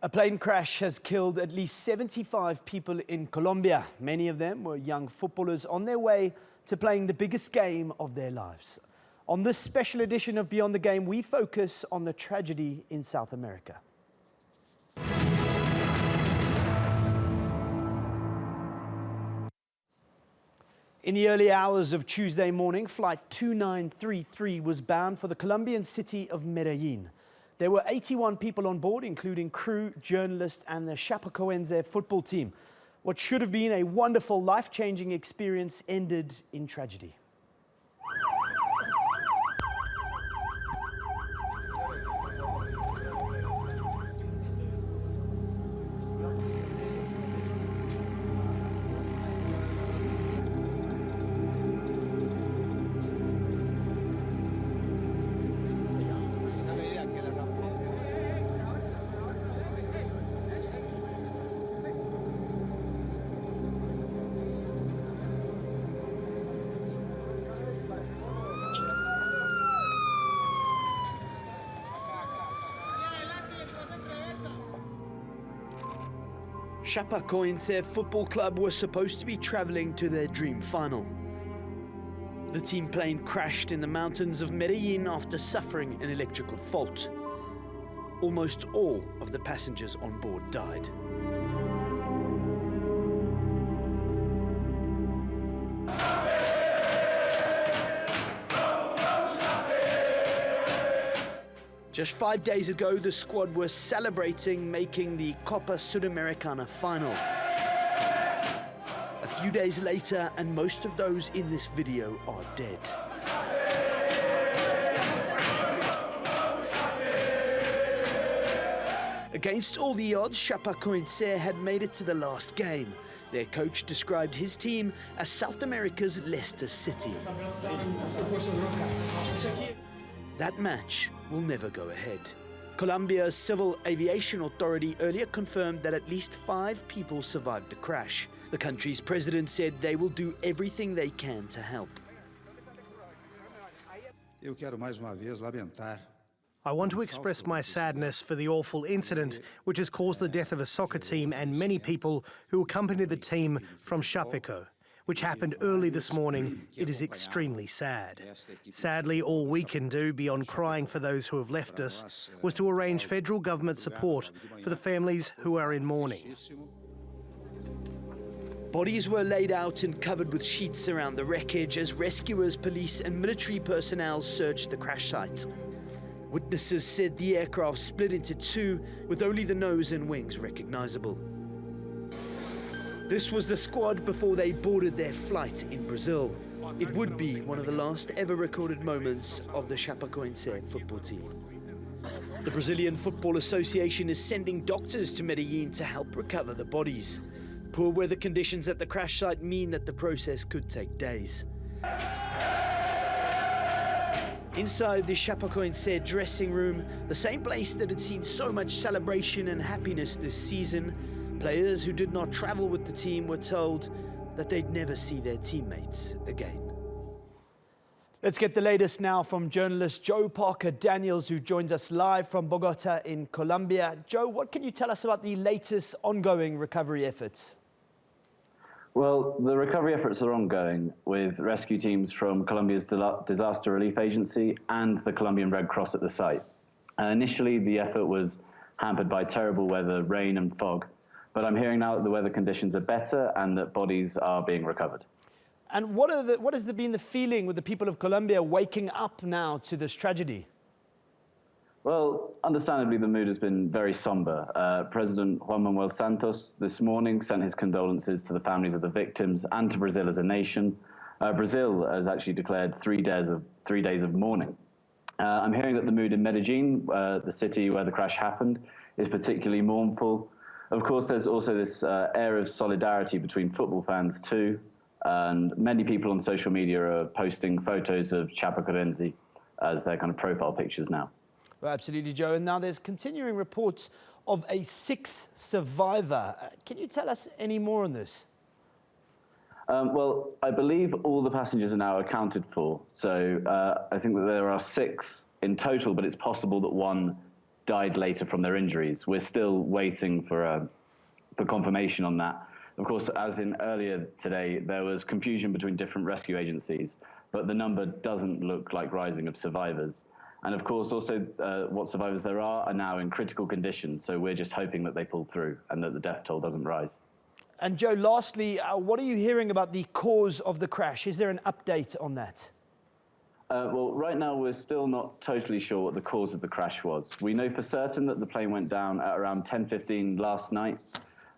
A plane crash has killed at least 75 people in Colombia. Many of them were young footballers on their way to playing the biggest game of their lives. On this special edition of Beyond the Game, we focus on the tragedy in South America. In the early hours of Tuesday morning, Flight 2933 was bound for the Colombian city of Medellin. There were 81 people on board, including crew, journalists, and the Chapecoense football team. What should have been a wonderful, life-changing experience ended in tragedy. Chapecoense Football Club was supposed to be traveling to their dream final. The team plane crashed in the mountains of Medellin after suffering an electrical fault. Almost all of the passengers on board died. Just 5 days ago, the squad was celebrating making the Copa Sudamericana final. A few days later, and most of those in this video are dead. Against all the odds, Chapecoense had made it to the last game. Their coach described his team as South America's Leicester City. That match will never go ahead. Colombia's Civil Aviation Authority earlier confirmed that at least 5 people survived the crash. The country's president said they will do everything they can to help. I want to express my sadness for the awful incident which has caused the death of a soccer team and many people who accompanied the team from Chapeco, which happened early this morning. It is extremely sad. Sadly, all we can do beyond crying for those who have left us was to arrange federal government support for the families who are in mourning. Bodies were laid out and covered with sheets around the wreckage as rescuers, police and military personnel searched the crash site. Witnesses said the aircraft split into two, with only the nose and wings recognizable. This was the squad before they boarded their flight in Brazil. It would be one of the last ever recorded moments of the Chapecoense football team. The Brazilian Football Association is sending doctors to Medellin to help recover the bodies. Poor weather conditions at the crash site mean that the process could take days. Inside the Chapecoense dressing room, the same place that had seen so much celebration and happiness this season, players who did not travel with the team were told that they'd never see their teammates again. Let's get the latest now from journalist Joe Parker-Daniels, who joins us live from Bogota in Colombia. Joe, what can you tell us about the latest ongoing recovery efforts? Well, the recovery efforts are ongoing with rescue teams from Colombia's Disaster Relief Agency and the Colombian Red Cross at the site. Initially, the effort was hampered by terrible weather, rain and fog. But I'm hearing now that the weather conditions are better and that bodies are being recovered. And what has been the feeling with the people of Colombia waking up now to this tragedy? Well, understandably, the mood has been very somber. President Juan Manuel Santos this morning sent his condolences to the families of the victims and to Brazil as a nation. Brazil has actually declared 3 days of mourning. I'm hearing that the mood in Medellin, the city where the crash happened, is particularly mournful. Of course, there's also this air of solidarity between football fans too, and many people on social media are posting photos of Chapecoense as their kind of profile pictures now. Well, absolutely, Joe. And now there's continuing reports of a 6th survivor. Can you tell us any more on this? Well, I believe all the passengers are now accounted for. So I think that there are 6 in total, but it's possible that one died later from their injuries. We're still waiting for confirmation on that. Of course, as in earlier today, there was confusion between different rescue agencies, but the number doesn't look like rising of survivors. And of course, also what survivors there are now in critical condition. So we're just hoping that they pull through and that the death toll doesn't rise. And Joe, lastly, what are you hearing about the cause of the crash? Is there an update on that? Well, right now, we're still not totally sure what the cause of the crash was. We know for certain that the plane went down at around 10:15 last night,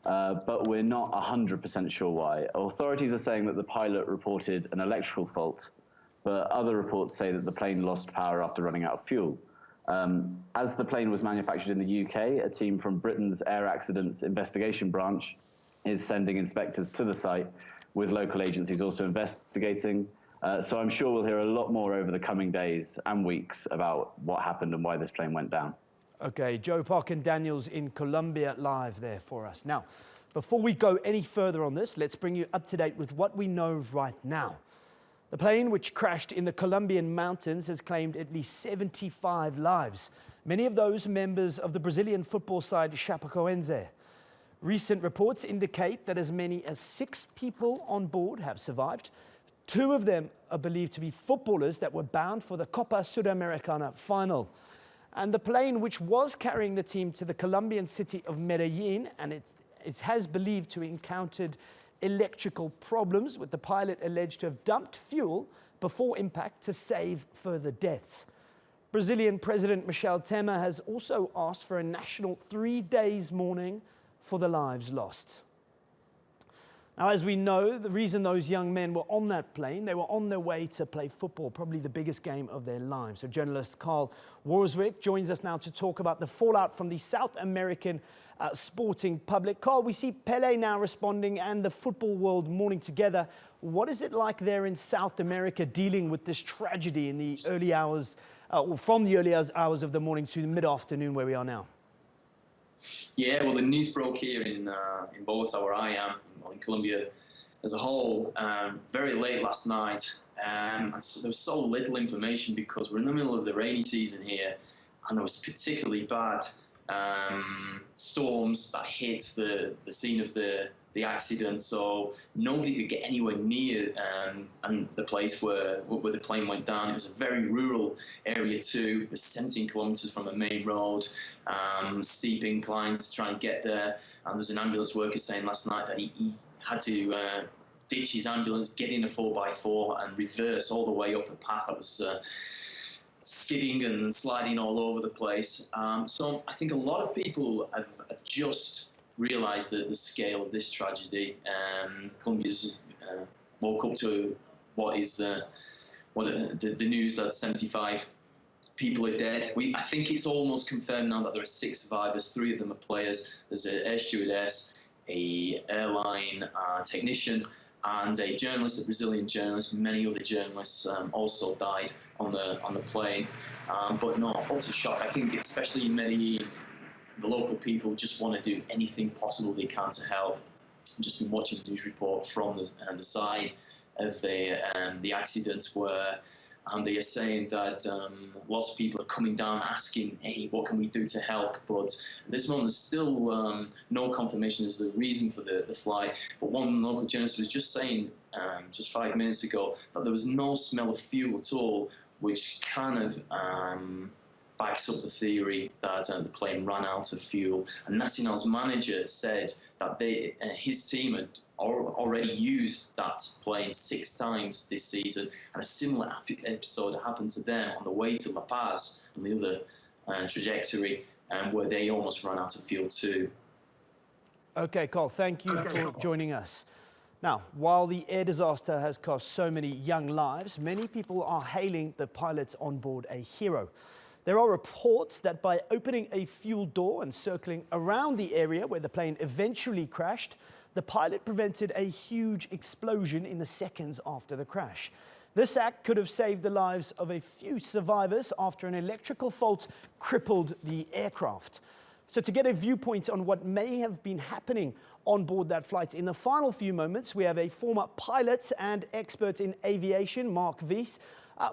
but we're not 100% sure why. Authorities are saying that the pilot reported an electrical fault, but other reports say that the plane lost power after running out of fuel. As the plane was manufactured in the UK, a team from Britain's Air Accidents Investigation Branch is sending inspectors to the site, with local agencies also investigating. So I'm sure we'll hear a lot more over the coming days and weeks about what happened and why this plane went down. Okay, Joe Parkin-Daniels in Colombia live there for us. Now, before we go any further on this, let's bring you up to date with what we know right now. The plane, which crashed in the Colombian mountains, has claimed at least 75 lives, many of those members of the Brazilian football side Chapecoense. Recent reports indicate that as many as 6 people on board have survived. 2 of them are believed to be footballers that were bound for the Copa Sudamericana final. And the plane, which was carrying the team to the Colombian city of Medellin, and it has believed to have encountered electrical problems, with the pilot alleged to have dumped fuel before impact to save further deaths. Brazilian President Michel Temer has also asked for a national 3-day mourning for the lives lost. Now, as we know, the reason those young men were on that plane, they were on their way to play football, probably the biggest game of their lives. So journalist Carl Warswick joins us now to talk about the fallout from the South American sporting public. Carl, we see Pelé now responding and the football world mourning together. What is it like there in South America dealing with this tragedy in the early hours, from the early hours of the morning to the mid-afternoon where we are now? Yeah, well, the news broke here in Bogota, where I am, in Colombia as a whole, very late last night. And so there was so little information because we're in the middle of the rainy season here, and there was particularly bad storms that hit the scene of the accident, so nobody could get anywhere near and the place where the plane went down. It was a very rural area too. It was 17 kilometers from a main road, steep inclines to try and get there. And there's an ambulance worker saying last night that he had to ditch his ambulance, get in a 4x4 and reverse all the way up a path that was skidding and sliding all over the place. So I think a lot of people have just realised the scale of this tragedy. Colombia's woke up to what is the news that 75 people are dead. I think it's almost confirmed now that there are 6 survivors. 3 of them are players. There's an air stewardess, a airline technician, and a journalist, a Brazilian journalist. Many other journalists also died on the plane. But no, utter shock. I think especially in Medellin, the local people just want to do anything possible they can to help. I've just been watching the news report from the side of the accident where they are saying that lots of people are coming down asking, hey, what can we do to help? But at this moment, there's still no confirmation as to the reason for the flight. But one local journalist was just saying just 5 minutes ago that there was no smell of fuel at all, which kind of backs up the theory that the plane ran out of fuel. And Nacional's manager said that his team had already used that plane 6 times this season, and a similar episode happened to them on the way to La Paz on the other trajectory, where they almost ran out of fuel too. Okay, Carl, thank you for joining us. Now, while the air disaster has cost so many young lives, many people are hailing the pilots on board a hero. There are reports that by opening a fuel door and circling around the area where the plane eventually crashed, the pilot prevented a huge explosion in the seconds after the crash. This act could have saved the lives of a few survivors after an electrical fault crippled the aircraft. So to get a viewpoint on what may have been happening on board that flight, in the final few moments, we have a former pilot and expert in aviation, Mark Wies.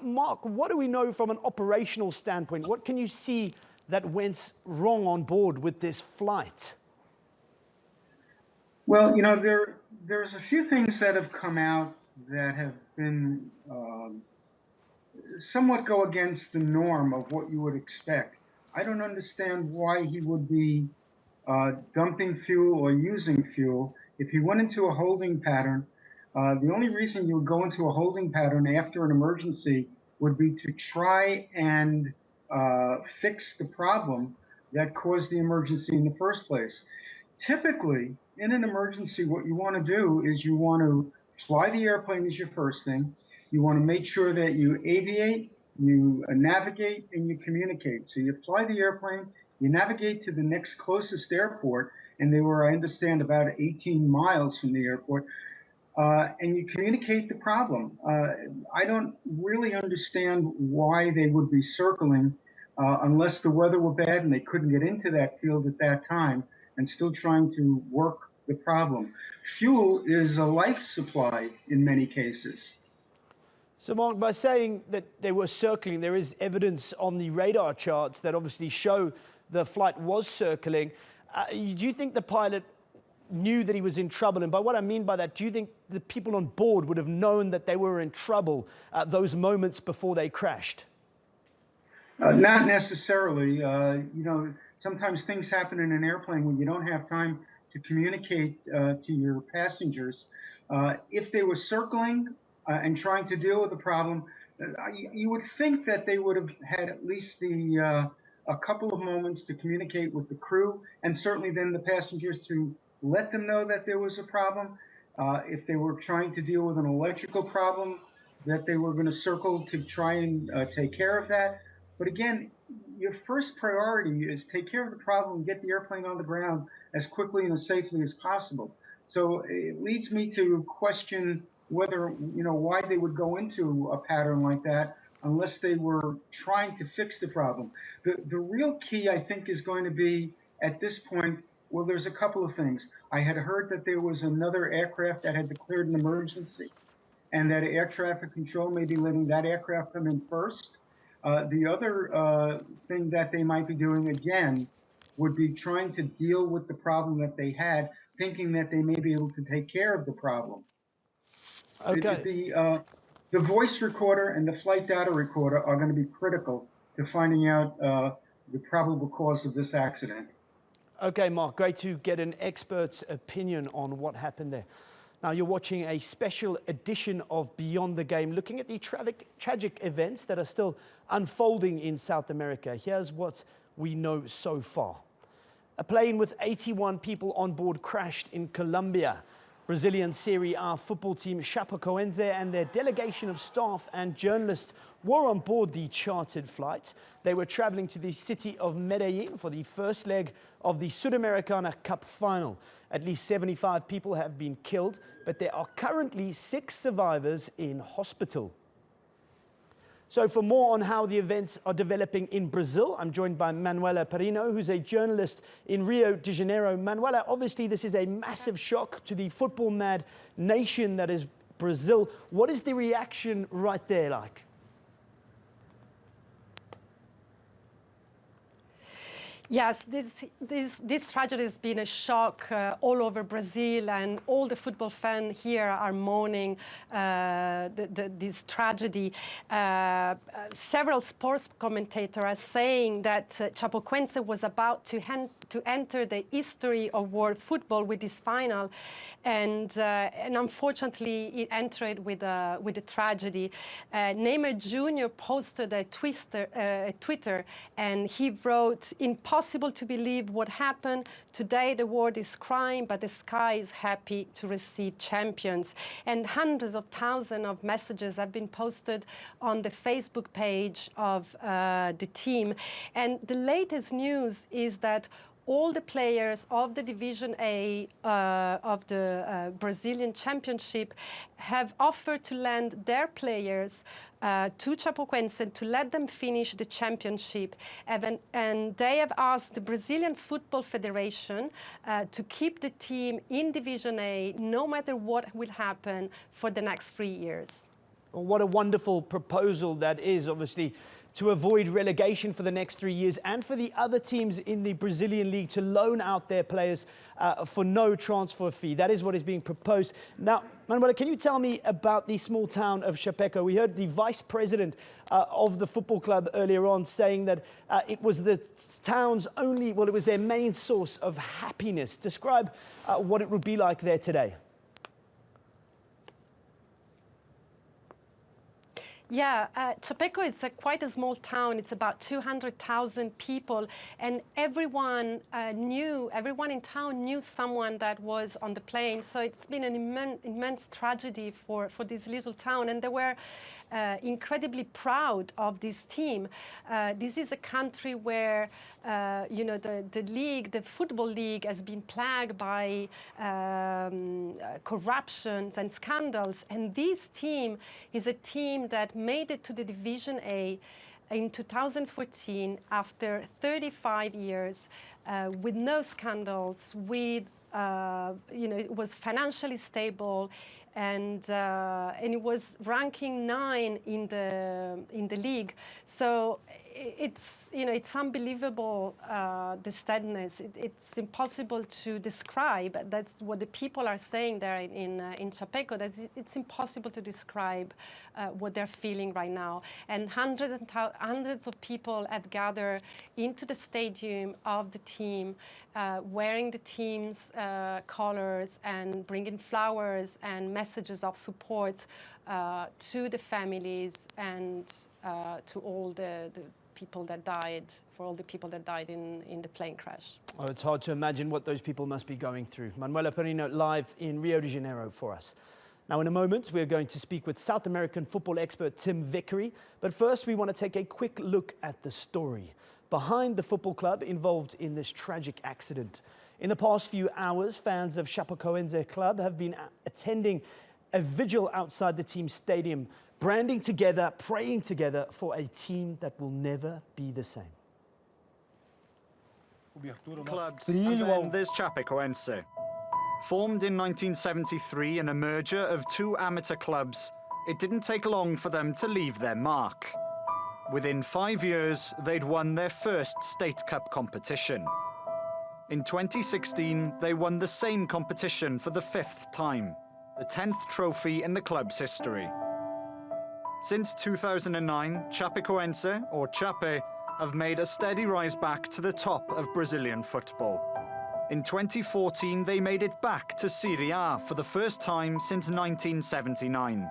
Mark, what do we know from an operational standpoint? What can you see that went wrong on board with this flight? Well, you know, there's a few things that have come out that have been somewhat go against the norm of what you would expect. I don't understand why he would be dumping fuel or using fuel. If he went into a holding pattern, the only reason you would go into a holding pattern after an emergency would be to try and fix the problem that caused the emergency in the first place. Typically, in an emergency, what you want to do is you want to fly the airplane as your first thing. You want to make sure that you aviate, you navigate, and you communicate. So you fly the airplane, you navigate to the next closest airport, and they were, I understand, about 18 miles from the airport, and you communicate the problem. I don't really understand why they would be circling unless the weather were bad and they couldn't get into that field at that time, and still trying to work the problem. Fuel is a life supply in many cases. So Mark, by saying that they were circling, there is evidence on the radar charts that obviously show the flight was circling. Do you think the pilot knew that he was in trouble? And by what I mean by that, do you think the people on board would have known that they were in trouble at those moments before they crashed? Not necessarily. You know, sometimes things happen in an airplane when you don't have time to communicate to your passengers. If they were circling and trying to deal with the problem, you would think that they would have had at least a couple of moments to communicate with the crew, and certainly then the passengers to let them know that there was a problem. If they were trying to deal with an electrical problem, that they were going to circle to try and take care of that. But again, your first priority is take care of the problem and get the airplane on the ground as quickly and as safely as possible. So it leads me to question whether, you know, why they would go into a pattern like that unless they were trying to fix the problem. The real key, I think, is going to be at this point, well, there's a couple of things. I had heard that there was another aircraft that had declared an emergency and that air traffic control may be letting that aircraft come in first. The other thing that they might be doing, again, would be trying to deal with the problem that they had, thinking that they may be able to take care of the problem. Okay. The voice recorder and the flight data recorder are going to be critical to finding out the probable cause of this accident. Okay, Mark, great to get an expert's opinion on what happened there. Now, you're watching a special edition of Beyond the Game, looking at the tragic events that are still unfolding in South America. Here's what we know so far. A plane with 81 people on board crashed in Colombia. Brazilian Serie A football team Chapecoense and their delegation of staff and journalists were on board the chartered flight. They were traveling to the city of Medellin for the first leg of the Sudamericana Cup final. At least 75 people have been killed, but there are currently 6 survivors in hospital. So for more on how the events are developing in Brazil, I'm joined by Manuela Perino, who's a journalist in Rio de Janeiro. Manuela, obviously this is a massive shock to the football-mad nation that is Brazil. What is the reaction right there like? Yes, this tragedy has been a shock all over Brazil, and all the football fans here are mourning this tragedy. Several sports commentators are saying that Chapecoense was about to enter the history of world football with this final, and unfortunately it entered with a tragedy. Neymar Jr. posted a Twitter, and he wrote, "Impossible to believe what happened. Today the world is crying, but the sky is happy to receive champions." And hundreds of thousands of messages have been posted on the Facebook page of the team. And the latest news is that all the players of the Division A of the Brazilian Championship have offered to lend their players to Chapecoense to let them finish the championship. And they have asked the Brazilian Football Federation to keep the team in Division A no matter what will happen for the next 3 years. Well, what a wonderful proposal that is. Obviously, to avoid relegation for the next 3 years, and for the other teams in the Brazilian league to loan out their players for no transfer fee. That is what is being proposed. Now, Manuela, can you tell me about the small town of Chapeco? We heard the vice president of the football club earlier on saying that it was the town's only, well, it was their main source of happiness. Describe what it would be like there today. Yeah, Chapeco is quite a small town. It's about 200,000 people, and everyone in town knew someone that was on the plane. So it's been an immense tragedy for this little town, and they were incredibly proud of this team. This is a country where, the league, the football league, has been plagued by corruptions and scandals, and this team is a team that made it to the Division A in 2014 after 35 years with no scandals, with it was financially stable, and it was ranking 9 in the league. So it's unbelievable, the steadiness. It's impossible to describe. That's what the people are saying there in Chapeco. That it's impossible to describe what they're feeling right now. And hundreds of people have gathered into the stadium of the team, wearing the team's colors and bringing flowers and messages of support to the families and to all the people that died, for all the people that died in the plane crash. Well, it's hard to imagine what those people must be going through. Manuela Perino live in Rio de Janeiro for us. Now, in a moment, we're going to speak with South American football expert Tim Vickery. But first, we want to take a quick look at the story behind the football club involved in this tragic accident. In the past few hours, fans of Chapecoense Club have been attending a vigil outside the team's stadium, branding together, praying together for a team that will never be the same. Clubs, and then there's Chapecoense. Formed in 1973 in a merger of 2 amateur clubs, it didn't take long for them to leave their mark. Within 5 years, they'd won their first State Cup competition. In 2016, they won the same competition for the 5th time, the 10th trophy in the club's history. Since 2009, Chapecoense, or Chape, have made a steady rise back to the top of Brazilian football. In 2014, they made it back to Serie A for the first time since 1979.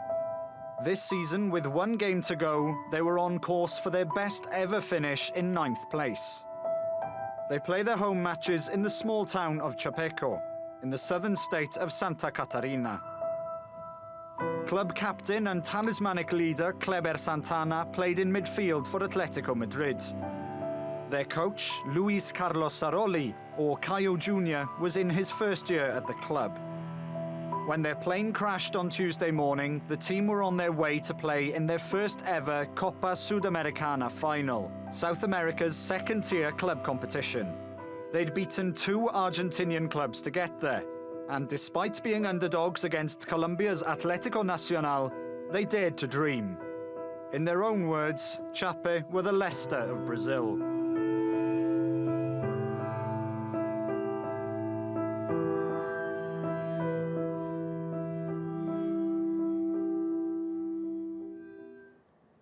This season, with 1 game to go, they were on course for their best ever finish in 9th place. They play their home matches in the small town of Chapeco, in the southern state of Santa Catarina. Club captain and talismanic leader Kleber Santana played in midfield for Atletico Madrid. Their coach, Luis Carlos Saroli, or Caio Jr., was in his first year at the club. When their plane crashed on Tuesday morning, the team were on their way to play in their first ever Copa Sudamericana final, South America's second-tier club competition. They'd beaten 2 Argentinian clubs to get there, and despite being underdogs against Colombia's Atlético Nacional, they dared to dream. In their own words, Chape were the Leicester of Brazil.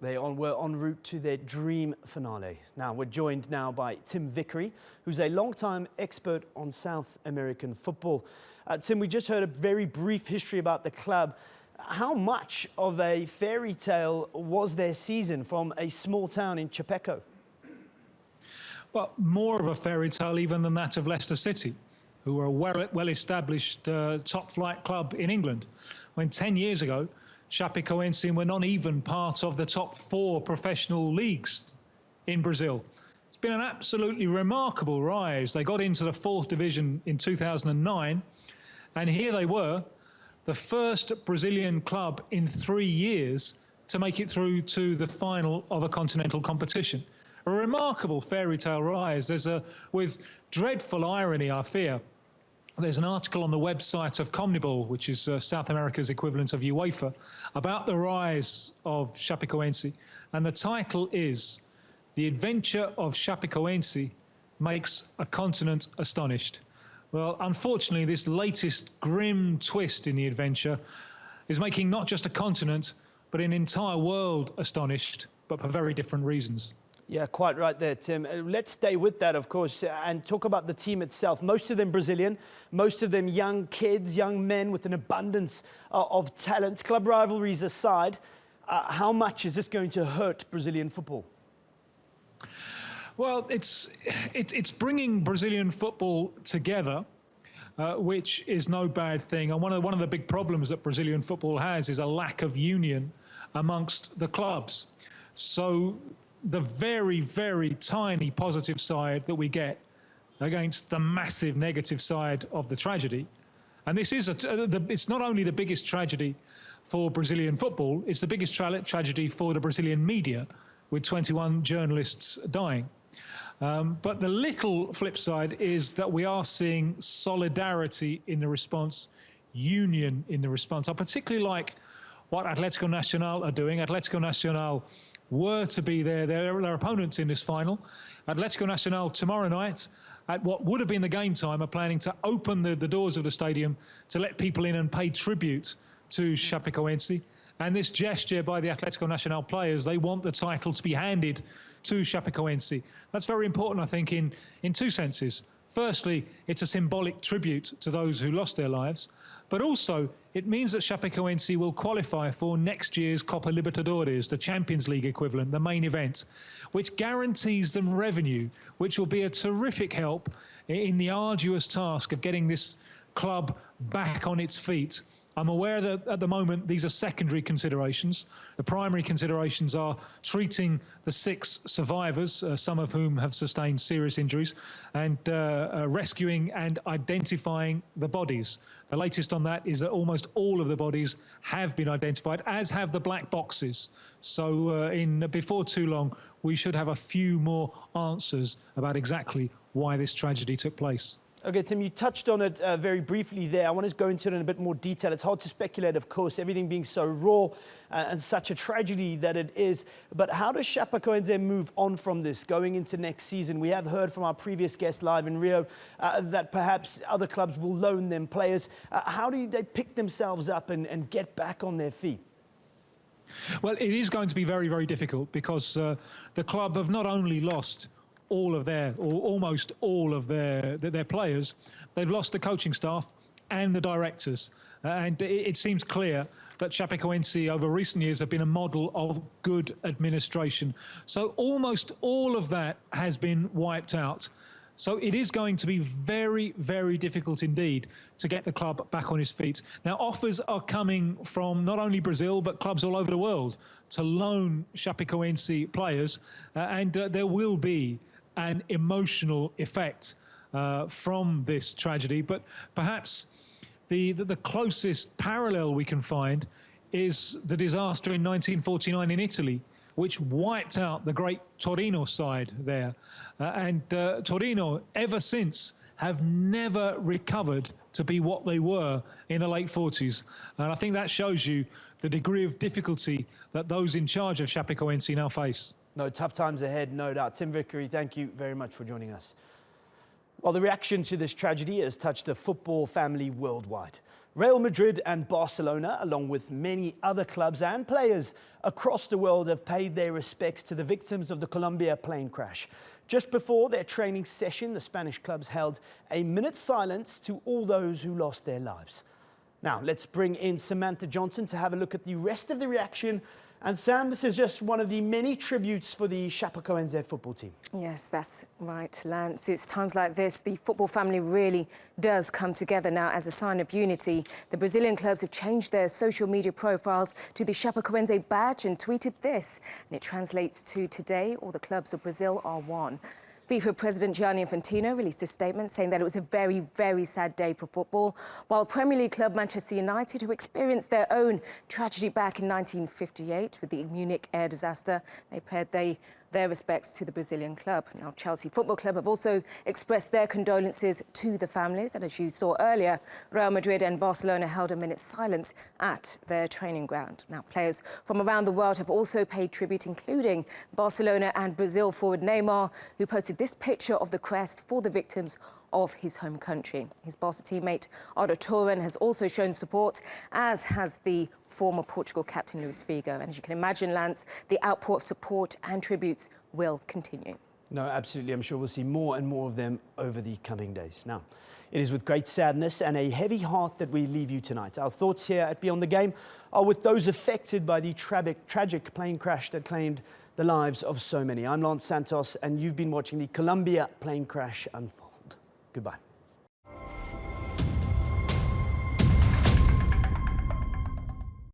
They were en route to their dream finale. Now, we're joined now by Tim Vickery, who's a long-time expert on South American football. Tim, we just heard a very brief history about the club. How much of a fairy tale was their season from a small town in Chapeco? Well, more of a fairy tale even than that of Leicester City, who were a well-established top-flight club in England. When 10 years ago, Chapecoense were not even part of the top 4 professional leagues in Brazil. It's been an absolutely remarkable rise. They got into the 4th division in 2009, and here they were, the first Brazilian club in 3 years to make it through to the final of a continental competition. A remarkable fairy tale rise. With dreadful irony, I fear, there's an article on the website of CONMEBOL, which is South America's equivalent of UEFA, about the rise of Chapecoense. And the title is, the adventure of Chapecoense makes a continent astonished. Well, unfortunately, this latest grim twist in the adventure is making not just a continent, but an entire world astonished, but for very different reasons. Yeah, quite right there, Tim. Let's stay with that, of course, and talk about the team itself. Most of them Brazilian, most of them young kids, young men with an abundance of talent. Club rivalries aside, how much is this going to hurt Brazilian football? Well, it's bringing Brazilian football together, which is no bad thing. And one of the big problems that Brazilian football has is a lack of union amongst the clubs. So the very, very tiny positive side that we get against the massive negative side of the tragedy, and this is it's not only the biggest tragedy for Brazilian football, it's the biggest tragedy for the Brazilian media, with 21 journalists dying. But the little flip side is that we are seeing solidarity in the response, union in the response. I particularly like what Atlético Nacional are doing. Atlético Nacional were to be their opponents in this final. Atlético Nacional tomorrow night, at what would have been the game time, are planning to open the doors of the stadium to let people in and pay tribute to Chapecoense. And this gesture by the Atlético Nacional players, they want the title to be handed to Chapecoense. That's very important, I think, in two senses. Firstly, it's a symbolic tribute to those who lost their lives, but also it means that Chapecoense will qualify for next year's Copa Libertadores, the Champions League equivalent, the main event, which guarantees them revenue, which will be a terrific help in the arduous task of getting this club back on its feet. I'm aware that at the moment these are secondary considerations. The primary considerations are treating the 6 survivors, some of whom have sustained serious injuries, and rescuing and identifying the bodies. The latest on that is that almost all of the bodies have been identified, as have the black boxes. So before too long, we should have a few more answers about exactly why this tragedy took place. Okay, Tim, you touched on it very briefly there. I want to go into it in a bit more detail. It's hard to speculate, of course, everything being so raw and such a tragedy that it is. But how does Chapecoense move on from this going into next season? We have heard from our previous guest live in Rio that perhaps other clubs will loan them players. How do they pick themselves up and get back on their feet? Well, it is going to be very, very difficult because the club have not only lost all of their, or almost all of their players, they've lost the coaching staff and the directors. And it seems clear that Chapecoense over recent years have been a model of good administration. So almost all of that has been wiped out. So it is going to be very, very difficult indeed to get the club back on its feet. Now, offers are coming from not only Brazil, but clubs all over the world to loan Chapecoense players. And there will be an emotional effect from this tragedy. But perhaps the closest parallel we can find is the disaster in 1949 in Italy, which wiped out the great Torino side there. Torino, ever since, have never recovered to be what they were in the late 40s. And I think that shows you the degree of difficulty that those in charge of Chapecoense now face. No, tough times ahead, no doubt. Tim Vickery, thank you very much for joining us. Well, the reaction to this tragedy has touched the football family worldwide. Real Madrid and Barcelona, along with many other clubs and players across the world, have paid their respects to the victims of the Colombia plane crash. Just before their training session, the Spanish clubs held a minute's silence to all those who lost their lives. Now, let's bring in Samantha Johnson to have a look at the rest of the reaction. And Sam, this is just one of the many tributes for the Chapecoense football team. Yes, that's right, Lance. It's times like this the football family really does come together now as a sign of unity. The Brazilian clubs have changed their social media profiles to the Chapecoense badge and tweeted this. And it translates to "Today, all the clubs of Brazil are one." FIFA President Gianni Infantino released a statement saying that it was a very, very sad day for football, while Premier League club Manchester United, who experienced their own tragedy back in 1958 with the Munich air disaster, they their respects to the Brazilian club. Now, Chelsea Football Club have also expressed their condolences to the families. And as you saw earlier, Real Madrid and Barcelona held a minute's silence at their training ground. Now, players from around the world have also paid tribute, including Barcelona and Brazil forward Neymar, who posted this picture of the crest for the victims of his home country. His Barca teammate Arda Turan has also shown support, as has the former Portugal captain Luis Figo. And as you can imagine, Lance, the outpour of support and tributes will continue. No, absolutely. I'm sure we'll see more and more of them over the coming days. Now, it is with great sadness and a heavy heart that we leave you tonight. Our thoughts here at Beyond the Game are with those affected by the tragic plane crash that claimed the lives of so many. I'm Lance Santos, and you've been watching the Colombia plane crash unfold. Goodbye.